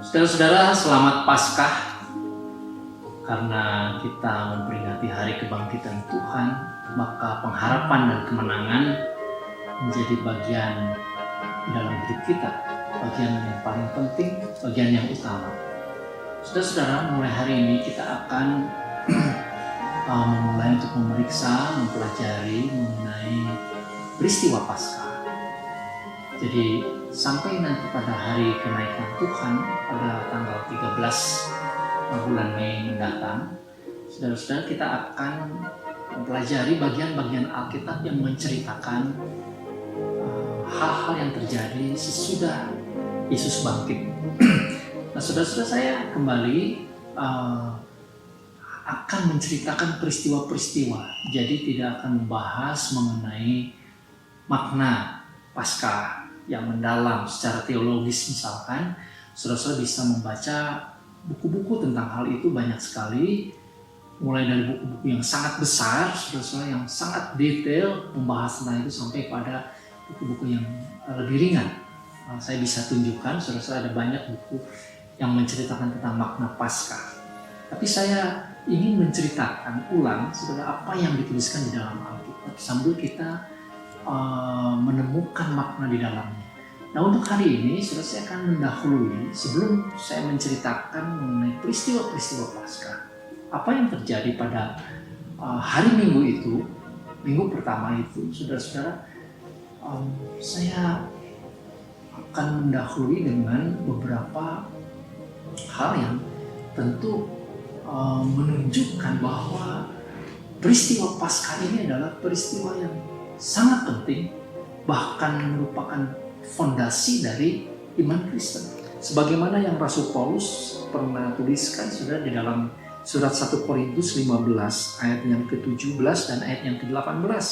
Saudara-saudara, selamat Paskah. Karena kita memperingati hari kebangkitan Tuhan, maka pengharapan dan kemenangan menjadi bagian dalam hidup kita, bagian yang paling penting, bagian yang utama. Saudara-saudara, mulai hari ini kita akan memulai untuk memeriksa, mempelajari mengenai peristiwa Paskah. Jadi sampai nanti pada hari kenaikan Tuhan pada tanggal 13 bulan Mei mendatang, saudara-saudara, kita akan mempelajari bagian-bagian Alkitab yang menceritakan hal-hal yang terjadi sesudah Yesus bangkit. Nah, saudara-saudara, saya kembali akan menceritakan peristiwa-peristiwa. Jadi tidak akan membahas mengenai makna Paskah yang mendalam secara teologis. Misalkan saudara-saudara bisa membaca buku-buku tentang hal itu banyak sekali, mulai dari buku-buku yang sangat besar, saudara-saudara, yang sangat detail membahas tentang itu, sampai pada buku-buku yang lebih ringan. Saya bisa tunjukkan, saudara-saudara, ada banyak buku yang menceritakan tentang makna Paskah. Tapi saya ingin menceritakan ulang, saudara, apa yang dituliskan di dalam Alkitab sambil kita menemukan makna di dalamnya. Nah, untuk hari ini, saudara, saya akan mendahului sebelum saya menceritakan mengenai peristiwa-peristiwa Paskah. Apa yang terjadi pada hari Minggu itu, Minggu pertama itu, saudara-saudara, saya akan mendahului dengan beberapa hal yang tentu menunjukkan bahwa peristiwa Paskah ini adalah peristiwa yang sangat penting, bahkan merupakan fondasi dari iman Kristen. Sebagaimana yang Rasul Paulus pernah tuliskan, saudara, di dalam surat 1 Korintus 15 ayat yang ke-17 dan ayat yang ke-18.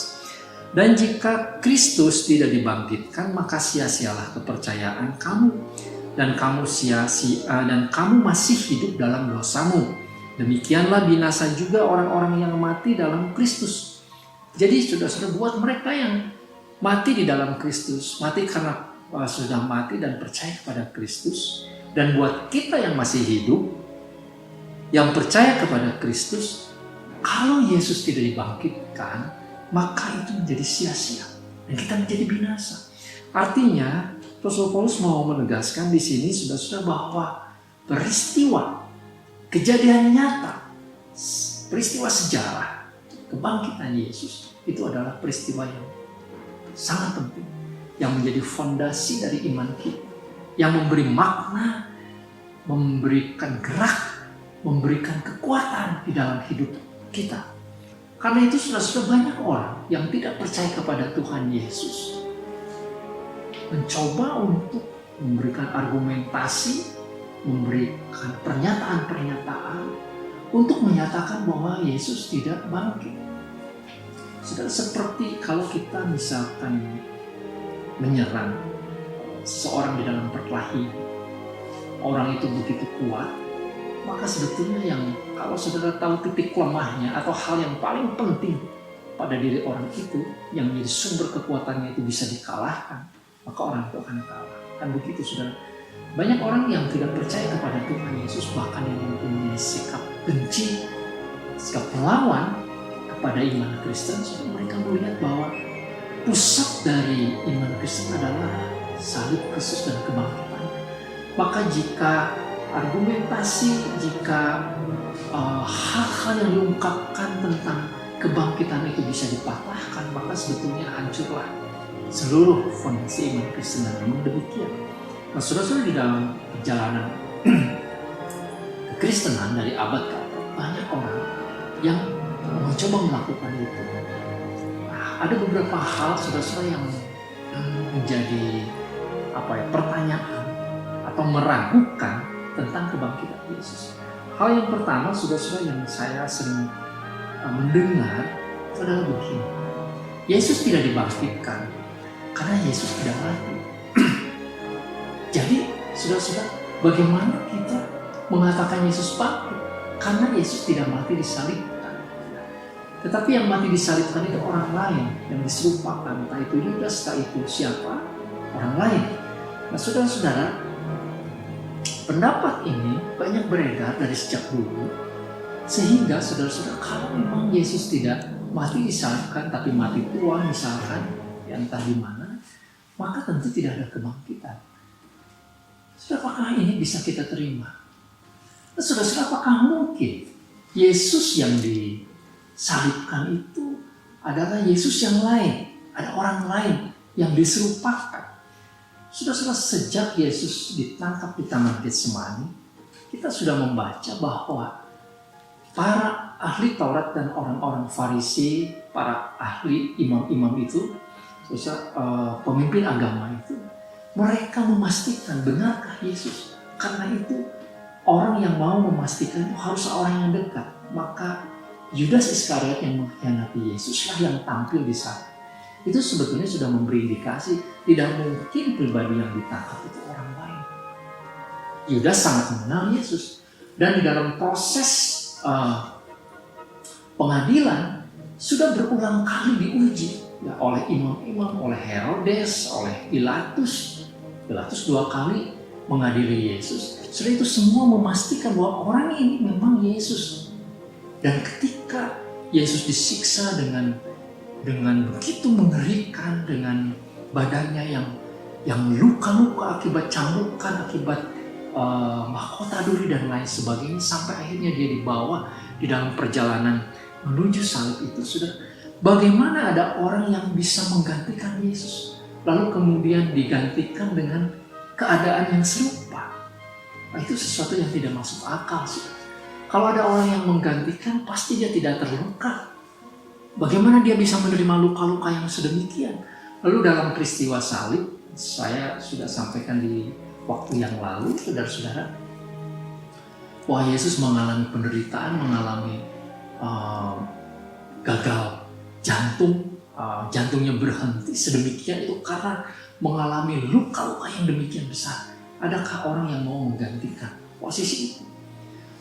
Dan jika Kristus tidak dibangkitkan, maka sia-sialah kepercayaan kamu, dan kamu masih hidup dalam dosamu. Demikianlah binasa juga orang-orang yang mati dalam Kristus. Jadi saudara-saudara, buat mereka yang mati di dalam Kristus, mati karena sudah mati dan percaya kepada Kristus, dan buat kita yang masih hidup, yang percaya kepada Kristus, kalau Yesus tidak dibangkitkan, maka itu menjadi sia-sia dan kita menjadi binasa. Artinya, Rasul Paulus mau menegaskan di sini, saudara-saudara, bahwa peristiwa kejadian nyata, peristiwa sejarah kebangkitan Yesus itu adalah peristiwa yang sangat penting, yang menjadi fondasi dari iman kita, yang memberi makna, memberikan gerak, memberikan kekuatan di dalam hidup kita. Karena itu sudah banyak orang yang tidak percaya kepada Tuhan Yesus mencoba untuk memberikan argumentasi, memberikan pernyataan-pernyataan untuk menyatakan bahwa Yesus tidak bangkit. Saudara, seperti kalau kita misalkan menyerang seorang di dalam perkelahian, orang itu begitu kuat, maka sebetulnya yang kalau saudara tahu titik lemahnya atau hal yang paling penting pada diri orang itu, yang menjadi sumber kekuatannya itu bisa dikalahkan, maka orang itu akan kalah. Kan begitu, saudara. Banyak orang yang tidak percaya kepada Tuhan Yesus, bahkan yang mempunyai sikap benci, sikap melawan kepada iman Kristen, saudara, mereka melihat bahwa pusat dari iman Kristen adalah salib Kristus dan kebangkitan. Maka jika argumentasi, jika hal-hal yang diungkapkan tentang kebangkitan itu bisa dipatahkan, maka sebetulnya hancurlah seluruh fondasi iman Kristen, dan memang demikian. Nah, saudara-saudara, di dalam perjalanan kekristenan dari abad ke abad, banyak orang yang mencoba melakukan itu. Ada beberapa hal, saudara-saudara, yang menjadi pertanyaan atau meragukan tentang kebangkitan Yesus. Hal yang pertama, saudara-saudara, yang saya sering mendengar adalah begini: Yesus tidak dibangkitkan karena Yesus tidak mati. Jadi, saudara-saudara, bagaimana kita mengatakan Yesus bangkit? Karena Yesus tidak mati disalibkan. Tetapi yang mati disalibkan itu orang lain yang diserupakan, entah itu Yudas, entah itu siapa, orang lain. Nah, saudara-saudara, Pendapat ini banyak beredar dari sejak dulu, sehingga saudara-saudara, kalau memang Yesus tidak mati disalibkan tapi mati tua misalkan, ya entah di mana, maka tentu tidak ada kebangkitan. Saudara, apakah ini bisa kita terima? Nah, saudara-saudara, apakah mungkin Yesus yang disalibkan itu adalah Yesus yang lain, ada orang lain yang diserupakan? Saudara-saudara, sejak Yesus ditangkap di Taman Getsemani, kita sudah membaca bahwa para ahli Taurat dan orang-orang Farisi, para ahli imam-imam itu, pemimpin agama itu, mereka memastikan benarkah Yesus. Karena itu orang yang mau memastikan itu harus orang yang dekat. Maka Yudas Iskariot yang mengkhianati Yesuslah yang tampil di sana. Itu sebetulnya sudah memberi indikasi tidak mungkin pribadi yang ditangkap itu orang lain. Yudas sangat mengenal Yesus, dan di dalam proses pengadilan sudah berulang kali diuji ya, oleh imam-imam, oleh Herodes, oleh Pilatus. Pilatus 2 kali mengadili Yesus. Setelah itu semua memastikan bahwa orang ini memang Yesus. Dan ketika Yesus disiksa dengan begitu mengerikan, dengan badannya yang luka-luka akibat cambukan, akibat mahkota duri dan lain sebagainya, sampai akhirnya dia dibawa di dalam perjalanan menuju salib itu. Sudah, bagaimana ada orang yang bisa menggantikan Yesus lalu kemudian digantikan dengan keadaan yang serupa? Nah, itu sesuatu yang tidak masuk akal. Kalau ada orang yang menggantikan, pasti dia tidak terluka. Bagaimana dia bisa menerima luka-luka yang sedemikian? Lalu dalam peristiwa salib, saya sudah sampaikan di waktu yang lalu, saudara-saudara, bahwa Yesus mengalami penderitaan, mengalami gagal jantung, jantungnya berhenti sedemikian itu karena mengalami luka-luka yang demikian besar. Adakah orang yang mau menggantikan posisi itu?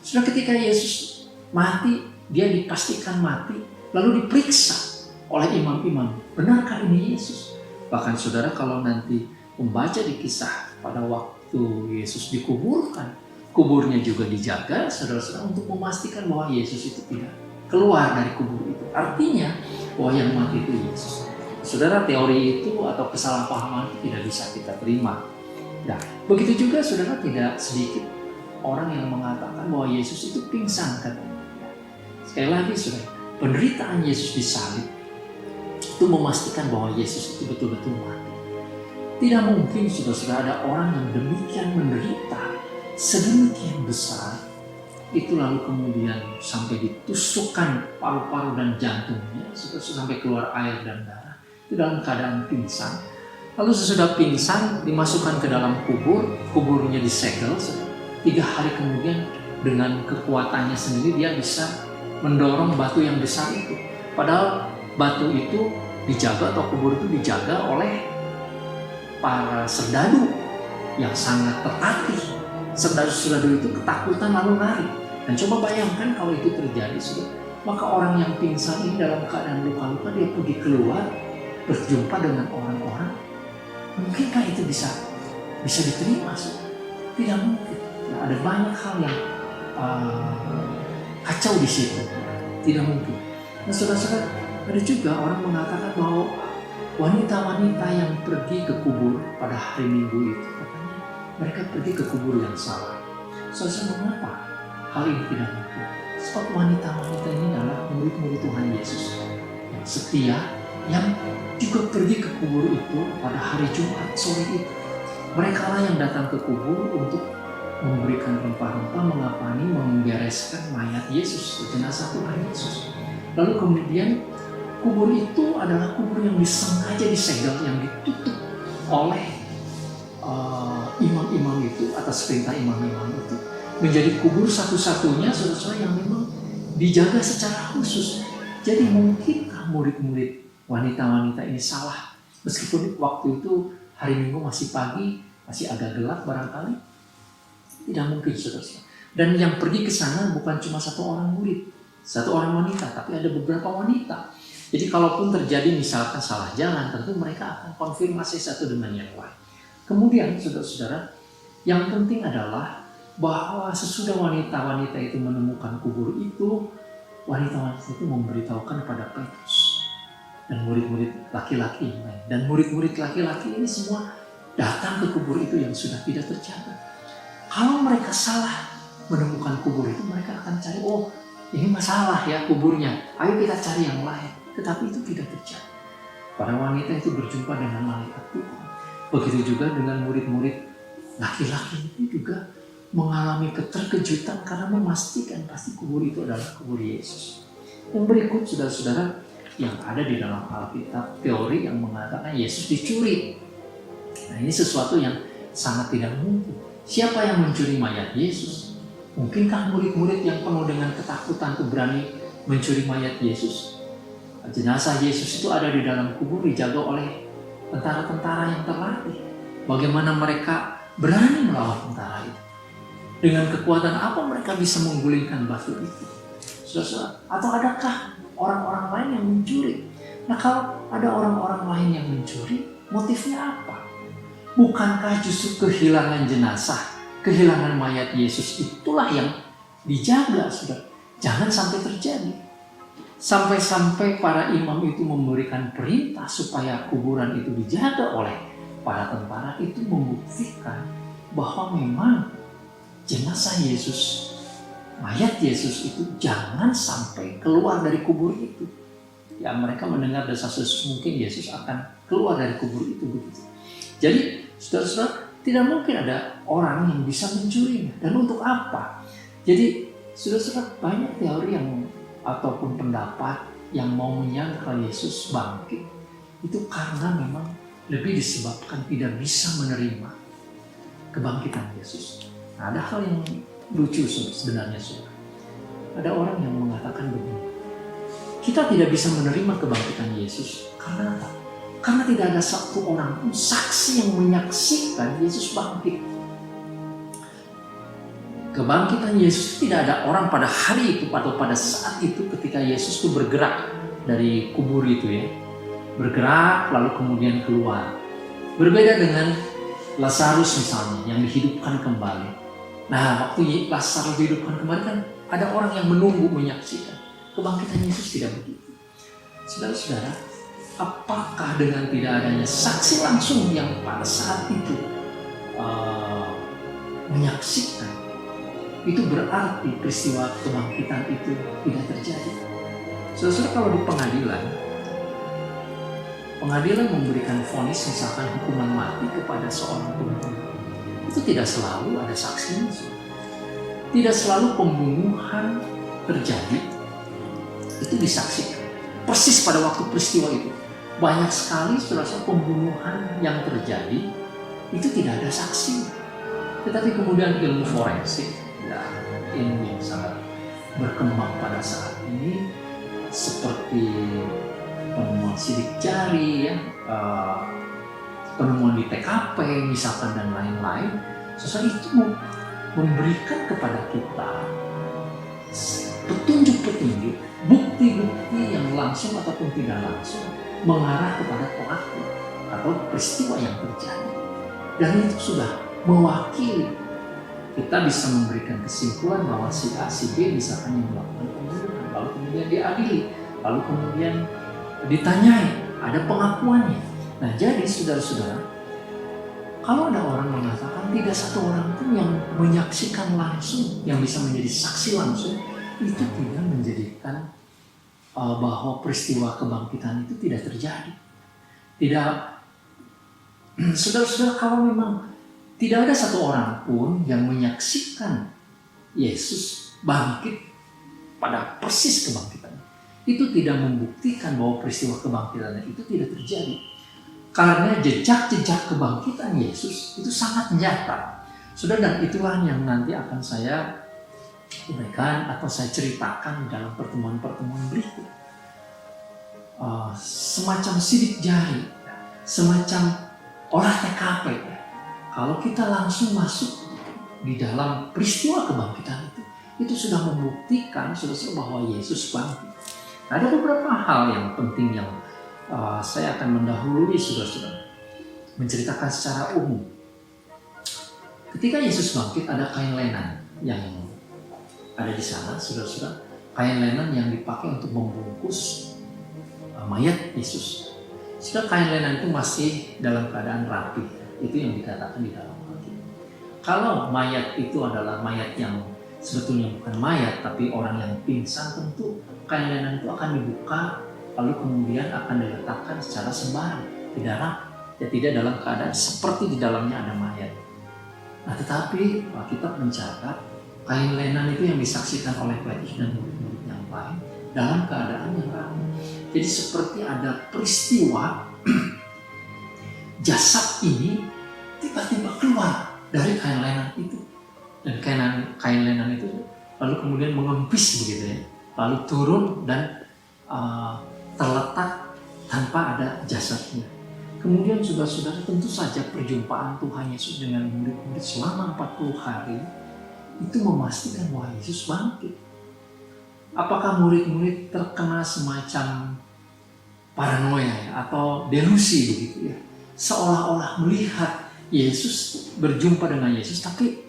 Sudah, ketika Yesus mati, dia dipastikan mati, lalu diperiksa oleh imam-imam, benarkah ini Yesus? Bahkan saudara, kalau nanti membaca di kisah pada waktu Yesus dikuburkan, kuburnya juga dijaga, saudara-saudara, untuk memastikan bahwa Yesus itu tidak keluar dari kubur itu. Artinya bahwa yang mati itu Yesus. Saudara, teori itu atau kesalahpahaman itu tidak bisa kita terima. Nah, begitu juga saudara, tidak sedikit orang yang mengatakan bahwa Yesus itu pingsan katanya. Sekali lagi saudara, penderitaan Yesus disalib itu memastikan bahwa Yesus itu betul-betul mati. Tidak mungkin saudara-saudara ada orang yang demikian menderita, sedemikian besar, itu lalu kemudian sampai ditusukkan paru-paru dan jantungnya, sampai keluar air dan darah, itu dalam keadaan pingsan. Lalu sesudah pingsan dimasukkan ke dalam kubur, kuburnya disegel. 3 hari kemudian dengan kekuatannya sendiri dia bisa mendorong batu yang besar itu. Padahal batu itu dijaga, atau kubur itu dijaga oleh para serdadu yang sangat tertatih. Serdadu-serdadu itu ketakutan lalu lari. Dan coba bayangkan kalau itu terjadi, maka orang yang pingsan ini dalam keadaan luka-luka, dia pergi keluar berjumpa dengan orang-orang. Mungkinkah itu bisa diterima? Tidak mungkin. Nah, ada banyak hal yang kacau di situ. Tidak mungkin. Nah, saudara-saudara, ada juga orang mengatakan bahwa wanita-wanita yang pergi ke kubur pada hari Minggu itu, katanya mereka pergi ke kubur yang salah. Saudara, mengapa hal ini tidak mungkin? Sebab wanita-wanita ini adalah murid-murid Tuhan Yesus yang setia, yang juga pergi ke kubur itu pada hari Jumat sore itu. Mereka lah yang datang ke kubur untuk memberikan rempah-rempah, mengapani, membereskan mayat Yesus, jenazah Tuhan Yesus. Lalu kemudian kubur itu adalah kubur yang disengaja disegel, yang ditutup oleh imam-imam itu, atas perintah imam-imam itu, menjadi kubur satu-satunya saudara-saudara yang memang dijaga secara khusus. Jadi mungkinkah murid-murid wanita-wanita ini salah? Meskipun waktu itu hari Minggu masih pagi, masih agak gelap barangkali. Tidak mungkin, saudara-saudara. Dan yang pergi ke sana bukan cuma 1 orang murid, 1 orang wanita, tapi ada beberapa wanita. Jadi kalaupun terjadi misalkan salah jalan, tentu mereka akan konfirmasi satu dengan yang lain. Kemudian, saudara-saudara, yang penting adalah bahwa sesudah wanita-wanita itu menemukan kubur itu, wanita-wanita itu memberitahukan kepada Petrus dan murid-murid laki-laki yang lain. Dan murid-murid laki-laki ini semua datang ke kubur itu yang sudah tidak terjaga. Kalau mereka salah menemukan kubur itu, mereka akan cari, oh ini masalah ya kuburnya, ayo kita cari yang lain. Tetapi itu tidak terjadi. Para wanita itu berjumpa dengan malaikat Tuhan. Begitu juga dengan murid-murid laki-laki itu juga mengalami keterkejutan karena memastikan pasti kubur itu adalah kubur Yesus. Yang berikut, saudara-saudara, yang ada di dalam Alkitab, teori yang mengatakan Yesus dicuri. Nah, ini sesuatu yang sangat tidak mungkin. Siapa yang mencuri mayat Yesus? Mungkinkah murid-murid yang penuh dengan ketakutan itu berani mencuri mayat Yesus? Jenazah Yesus itu ada di dalam kubur, dijaga oleh tentara-tentara yang terlatih. Bagaimana mereka berani melawan tentara itu? Dengan kekuatan apa mereka bisa menggulingkan batu itu? Saudara, atau adakah orang-orang lain yang mencuri? Nah, kalau ada orang-orang lain yang mencuri, motifnya apa? Bukankah justru kehilangan jenazah, kehilangan mayat Yesus itulah yang dijaga, saudara? Jangan sampai terjadi. Sampai-sampai para imam itu memberikan perintah supaya kuburan itu dijaga oleh para tentara, itu membuktikan bahwa memang jenazah Yesus, mayat Yesus itu jangan sampai keluar dari kubur itu. Ya, mereka mendengar desas-desus mungkin Yesus akan keluar dari kubur itu begitu. Jadi, saudara-saudara, tidak mungkin ada orang yang bisa mencurinya. Dan untuk apa? Jadi, saudara-saudara, banyak teori yang ataupun pendapat yang mau menyangkal Yesus bangkit itu karena memang lebih disebabkan tidak bisa menerima kebangkitan Yesus. Nah, ada hal yang lucu sebenarnya, saudara. Ada orang yang mengatakan begini, kita tidak bisa menerima kebangkitan Yesus karena apa? Karena tidak ada satu orang pun saksi yang menyaksikan Yesus bangkit. Kebangkitan Yesus tidak ada orang pada hari itu atau pada saat itu ketika Yesus itu bergerak dari kubur itu ya. Bergerak lalu kemudian keluar. Berbeda dengan Lazarus misalnya yang dihidupkan kembali. Nah, waktu Lazarus dihidupkan kembali kan ada orang yang menunggu menyaksikan. Kebangkitan Yesus tidak begitu. Saudara-saudara, apakah dengan tidak adanya saksi langsung yang pada saat itu menyaksikan, itu berarti peristiwa kebangkitan itu tidak terjadi? Saudara, kalau di pengadilan memberikan vonis misalkan hukuman mati kepada seorang pembunuh, itu tidak selalu ada saksinya. Tidak selalu pembunuhan terjadi itu disaksikan persis pada waktu peristiwa itu. Banyak sekali saudara pembunuhan yang terjadi itu tidak ada saksi. Tetapi kemudian ilmu forensik, ya, ilmu yang sangat berkembang pada saat ini, seperti penemuan sidik jari, ya, penemuan di TKP misalkan dan lain-lain, sesuatu itu memberikan kepada kita petunjuk-petunjuk, bukti-bukti yang langsung ataupun tidak langsung mengarah kepada pelaku atau peristiwa yang terjadi. Dan itu sudah mewakili. Kita bisa memberikan kesimpulan bahwa si A, si B misalkan yang melakukan pembunuhan, lalu kemudian diadili, lalu kemudian ditanyai, ada pengakuannya. Nah, jadi saudara-saudara, kalau ada orang mengatakan tidak satu orang pun yang menyaksikan langsung, yang bisa menjadi saksi langsung, itu tidak menjadikan bahwa peristiwa kebangkitan itu tidak terjadi. Tidak, saudara-saudara, kalau memang tidak ada satu orang pun yang menyaksikan Yesus bangkit pada persis kebangkitan, itu tidak membuktikan bahwa peristiwa kebangkitan itu tidak terjadi. Karena jejak-jejak kebangkitan Yesus itu sangat nyata. Saudara, dan itulah yang nanti akan saya uraikan atau saya ceritakan dalam pertemuan-pertemuan berikut. Semacam sidik jari, semacam olah TKP. Kalau kita langsung masuk di dalam peristiwa kebangkitan itu sudah membuktikan saudara bahwa Yesus bangkit. Ada beberapa hal yang penting yang saya akan mendahului saudara-saudara, menceritakan secara umum. Ketika Yesus bangkit, ada kain lenan yang ada di sana, saudara-saudara. Kain lenan yang dipakai untuk membungkus mayat Yesus. Jika kain lenan itu masih dalam keadaan rapi, itu yang dikatakan di dalam Alkitab. Kalau mayat itu adalah mayat yang sebetulnya bukan mayat, tapi orang yang pingsan, tentu kain lenan itu akan dibuka, lalu kemudian akan diletakkan secara sembarang, tidak dalam keadaan seperti di dalamnya ada mayat. Nah, tetapi Alkitab mencatat kain lenan itu yang disaksikan oleh Petrus dan murid-murid yang lain dalam keadaan yang rapi. Jadi seperti ada peristiwa jasad ini tiba-tiba keluar dari kain lenan itu, dan kain lenan itu lalu kemudian mengempis begitu ya, lalu turun dan terletak tanpa ada jasadnya. Kemudian saudara-saudara, tentu saja perjumpaan Tuhan Yesus dengan murid-murid selama 40 hari itu memastikan bahwa Yesus bangkit. Apakah murid-murid terkena semacam paranoia ya, atau delusi begitu ya, seolah-olah melihat Yesus, berjumpa dengan Yesus, tapi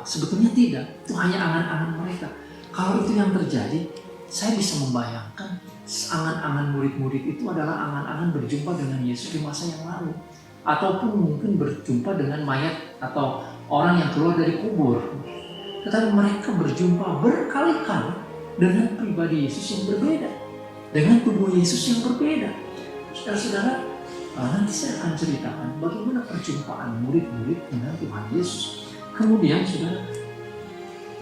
sebetulnya tidak, itu hanya angan-angan mereka. Kalau itu yang terjadi, saya bisa membayangkan angan-angan murid-murid itu adalah angan-angan berjumpa dengan Yesus di masa yang lalu, ataupun mungkin berjumpa dengan mayat atau orang yang keluar dari kubur. Tetapi mereka berjumpa berkali-kali dengan pribadi Yesus yang berbeda, dengan tubuh Yesus yang berbeda. Saudara-saudara, nanti saya akan ceritakan bagaimana perjumpaan murid-murid dengan Tuhan Yesus. Kemudian saudara,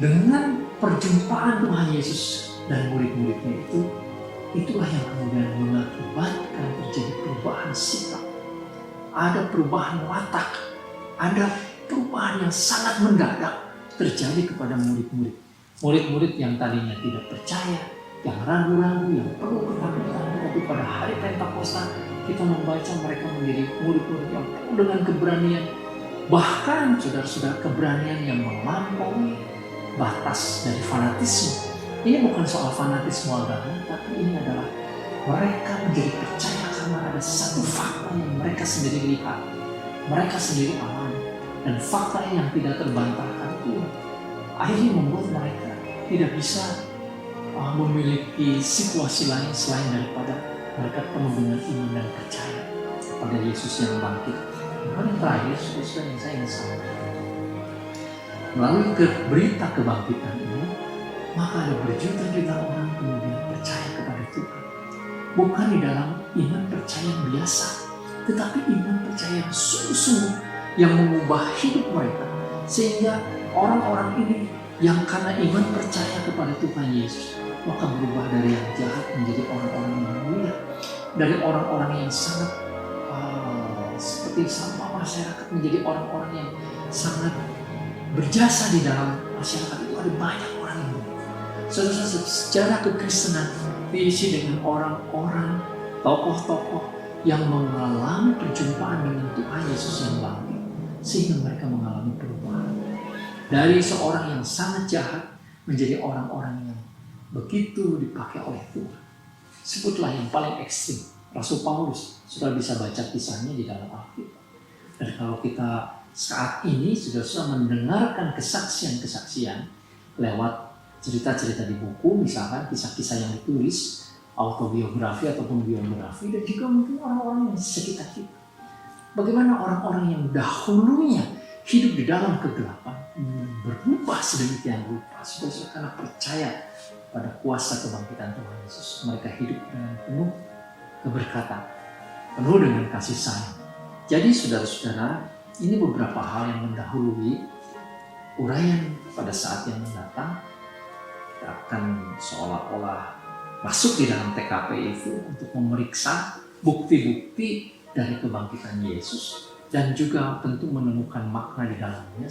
dengan perjumpaan Tuhan Yesus dan murid-muridnya itu, itulah yang kemudian mengakibatkan terjadi perubahan sikap. Ada perubahan watak, ada perubahan yang sangat mendadak terjadi kepada murid-murid. Murid-murid yang tadinya tidak percaya, yang ragu-ragu, yang penuh ketakutan, tapi pada hari Pentakosta kita membaca mereka menjadi murid-murid yang penuh dengan keberanian. Bahkan saudara-saudara, keberanian yang melampaui batas dari fanatisme. Ini bukan soal fanatisme agama, tapi ini adalah mereka menjadi percaya karena ada satu fakta yang mereka sendiri lihat, mereka sendiri alami, dan fakta yang tidak terbantahkan itu akhirnya membuat mereka tidak bisa memiliki situasi lain selain daripada mereka penuh dengan iman dan percaya pada Yesus yang bangkit. Yang terakhir, saudara yang saya ingin sampaikan, melalui berita kebangkitan ini, maka ada berjuta-juta orang kemudian percaya kepada Tuhan. Bukan di dalam iman percaya yang biasa, tetapi iman percaya yang sungguh-sungguh yang mengubah hidup mereka. Sehingga orang-orang ini yang karena iman percaya kepada Tuhan Yesus, maka berubah dari yang jahat menjadi orang-orang yang mulia, dari orang-orang yang sangat seperti sampah masyarakat menjadi orang-orang yang sangat berjasa di dalam masyarakat. Itu ada banyak orang yang mulia. Saudara-saudara, sejarah kekristenan diisi dengan orang-orang, tokoh-tokoh yang mengalami perjumpaan dengan Tuhan Yesus yang bangkit, sehingga mereka mengalami perubahan. Dari seorang yang sangat jahat menjadi orang-orang yang begitu dipakai oleh Tuhan. Sebutlah yang paling ekstrim, Rasul Paulus. Sudah bisa baca kisahnya di dalam Alkitab. Dan kalau kita saat ini sudah mendengarkan kesaksian-kesaksian lewat cerita-cerita di buku, misalkan kisah-kisah yang ditulis, autobiografi ataupun biografi, dan juga mungkin orang-orang yang sekitar kita. Bagaimana orang-orang yang dahulunya hidup di dalam kegelapan berubah sedemikian rupa, sudah karena percaya pada kuasa kebangkitan Tuhan Yesus. Mereka hidup dengan penuh keberkatan, penuh dengan kasih sayang. Jadi saudara-saudara, ini beberapa hal yang mendahului uraian pada saat yang mendatang. Kita akan seolah-olah masuk di dalam TKP itu untuk memeriksa bukti-bukti dari kebangkitan Yesus dan juga tentu menemukan makna di dalamnya.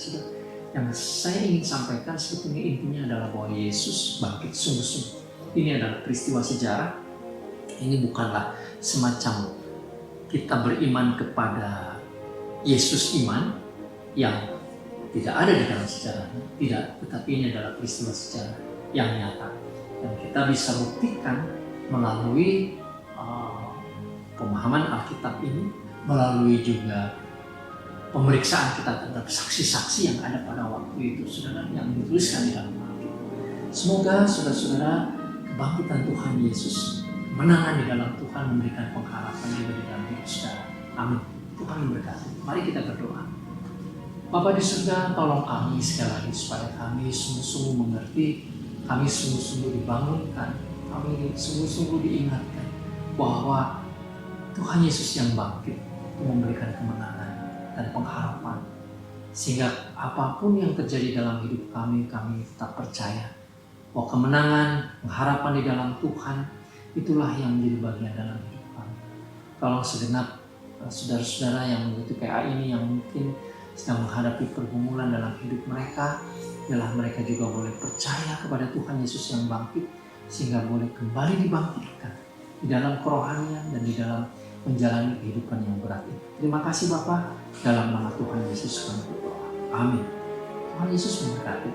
Yang saya ingin sampaikan sebetulnya intinya adalah bahwa Yesus bangkit sungguh-sungguh. Ini adalah peristiwa sejarah. Ini bukanlah semacam kita beriman kepada Yesus iman yang tidak ada di dalam sejarahnya. Tidak, tetapi ini adalah peristiwa sejarah yang nyata. Dan kita bisa buktikan melalui pemahaman Alkitab ini, melalui juga pemeriksaan kita terhadap saksi-saksi yang ada pada waktu itu, saudara, yang dituliskan di dalam Alkitab. Semoga saudara-saudara kebangkitan Tuhan Yesus, kemenangan di dalam Tuhan memberikan pengharapan juga di dalam hidup saudara. Amin. Tuhan memberkati. Mari kita berdoa. Bapa di surga, tolong kami sekali lagi supaya kami sungguh-sungguh mengerti, kami sungguh-sungguh dibangunkan, kami sungguh-sungguh diingatkan bahwa Tuhan Yesus yang bangkit untuk memberikan kemenangan dan pengharapan. Sehingga apapun yang terjadi dalam hidup kami, kami tetap percaya bahwa kemenangan, pengharapan di dalam Tuhan, itulah yang menjadi bagian dalam hidup kami. Kalau segenap saudara-saudara yang mengikuti PA ini yang mungkin sedang menghadapi pergumulan dalam hidup mereka, ialah mereka juga boleh percaya kepada Tuhan Yesus yang bangkit, sehingga boleh kembali dibangkitkan di dalam kerohanian dan di dalam menjalani kehidupan yang berat ini. Terima kasih Bapa, dalam nama Tuhan Yesus kami berdoa. Amin. Tuhan Yesus memberkati.